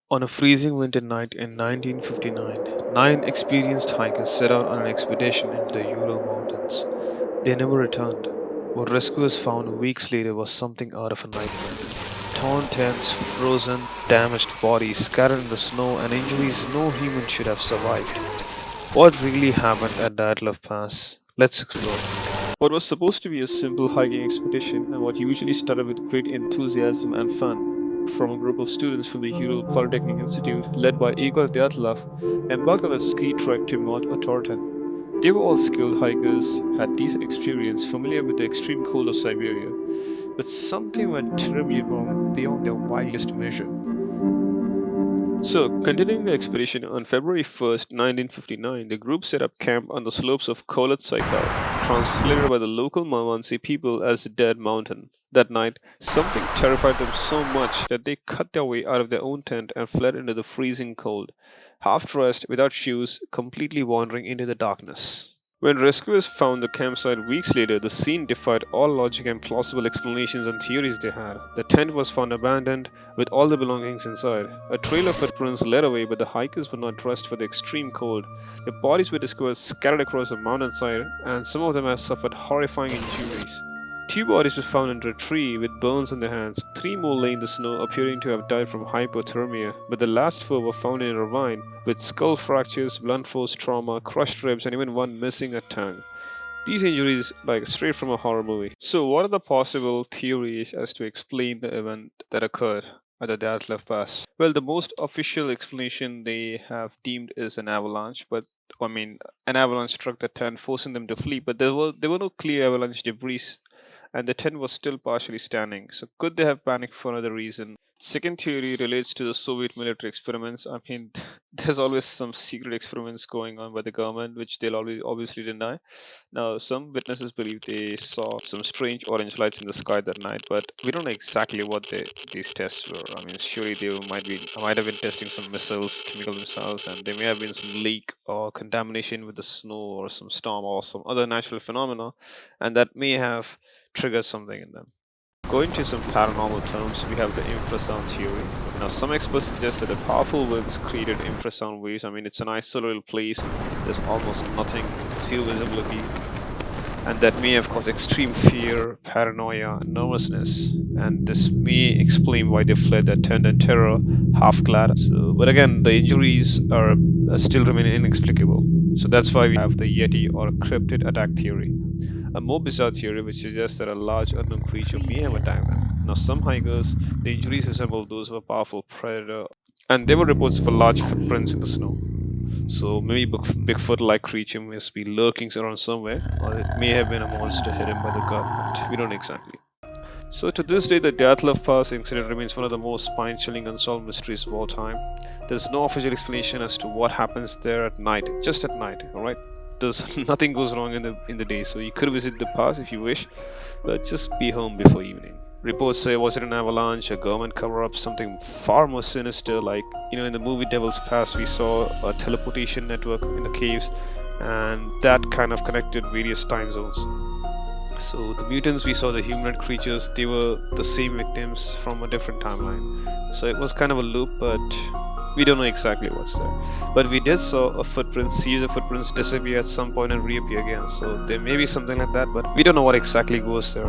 On a freezing winter night in 1959, nine experienced hikers set out on an expedition into the Ural Mountains. They never returned. What rescuers found weeks later was something out of a nightmare. Torn tents, frozen, damaged bodies scattered in the snow, and injuries no human should have survived. What really happened at Dyatlov Pass? Let's explore. What was supposed to be a simple hiking expedition and what usually started with great enthusiasm and fun from a group of students from the Ural Polytechnic Institute led by Igor Dyatlov embarked on a ski trek to Mount Otorten. They were all skilled hikers, had decent experience, familiar with the extreme cold of Siberia, but something went terribly wrong beyond their wildest measure. So, continuing the expedition, on February 1st, 1959, the group set up camp on the slopes of Kholat Saikar, translated by the local Mamansi people as the Dead Mountain. That night, something terrified them so much that they cut their way out of their own tent and fled into the freezing cold, half dressed, without shoes, completely wandering into the darkness. When rescuers found the campsite weeks later, the scene defied all logic and plausible explanations and theories they had. The tent was found abandoned, with all the belongings inside. A trail of footprints led away, but the hikers were not dressed for the extreme cold. The bodies were discovered scattered across the mountainside, and some of them have suffered horrifying injuries. Two bodies were found under a tree with burns on their hands. Three more lay in the snow, appearing to have died from hypothermia, but the last four were found in a ravine with skull fractures, blunt force trauma, crushed ribs, and even one missing a tongue. These injuries, like straight from a horror movie. So, what are the possible theories as to explain the event that occurred at the Dyatlov Pass? Well, the most official explanation they have deemed is an avalanche, but an avalanche struck the tent, forcing them to flee. But there were no clear avalanche debris and the tent was still partially standing. So, could they have panicked for another reason? Second theory relates to the Soviet military experiments. There's always some secret experiments going on by the government, which they'll always obviously deny. Now, some witnesses believe they saw some strange orange lights in the sky that night, but we don't know exactly what these tests were. Surely they might have been testing some missiles, chemical missiles, and there may have been some leak or contamination with the snow or some storm or some other natural phenomena, and that may have triggered something in them. Going to some paranormal terms, we have the infrasound theory. Now, some experts suggest that the powerful winds created infrasound waves. It's an isolated place, there's almost nothing, zero visibility, and that may have caused extreme fear, paranoia, nervousness, and this may explain why they fled their tent in terror, half clad. So, but again, the injuries are still remain inexplicable. So that's why we have the Yeti or cryptid attack theory. A more bizarre theory which suggests that a large unknown creature may have attacked them. Now, some hikers, the injuries resemble those of a powerful predator, and there were reports of a large footprints in the snow. So maybe Bigfoot-like creature must be lurking around somewhere, or it may have been a monster hidden by the government. We don't know exactly. So to this day, the Dyatlov Pass incident remains one of the most spine-chilling unsolved mysteries of all time. There's no official explanation as to what happens there at night, just at night, alright? There's nothing goes wrong in the day, so you could visit the pass if you wish, but just be home before evening. Reports say was it an avalanche, a government cover-up, something far more sinister, like in the movie Devil's Pass we saw a teleportation network in the caves, and that kind of connected various time zones. So the mutants we saw, the humanoid creatures, they were the same victims from a different timeline. So it was kind of a loop, but we don't know exactly what's there. But we did saw a series of footprints disappear at some point and reappear again. So there may be something like that, but we don't know what exactly goes there.